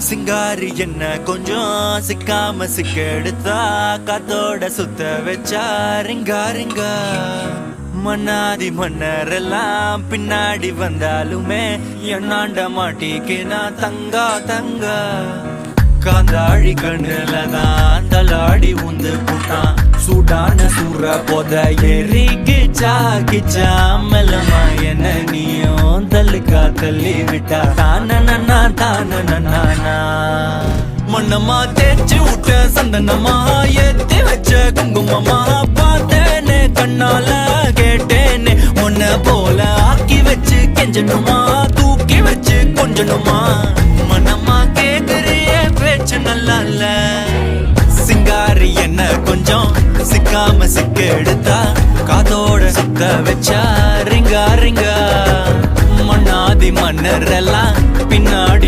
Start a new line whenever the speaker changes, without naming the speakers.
சிங்காரி என்ன கொஞ்சம் சிக்காம சிக்கெடுத்தா காத்தோட சுத்த வச்சா ரிங்கா ரிங்கா மன்னாதி மன்னரெல்லாம் பின்னாடி வந்தாலுமே என்னாண்ட மாட்டிக்கினா தங்கா தங்கா காந்தாழி கண்ணுலதான் தலாடி உந்து புட்டான் சூடான சூற போத எரிக்கிச்சா கிச்சா மெல்லமா என்ன நீயும் தள்ளுக்கா தள்ளி விட்டா தானனா தானனா மண்ணமா தேய்ச்சி விட்ட சந்தனமா ஏத்தி வச்ச குங்குமமா பார்த்தேனே கண்ணால கேட்டேனே உன்ன போல ஆக்கி வச்சு கெஞ்சணுமா தூக்கி வச்சு கொஞ்சணுமா மனமா கேக்குறிய பேச்சு நல்லா இல்ல சிங்காரி என்ன கொஞ்சம் சிக்காம சிக்க எடுத்தா காதோட சுத்த வச்சா ரிங்கா ரிங்கா மண்ணாதி மன்னர் எல்லாம் பின்னாடி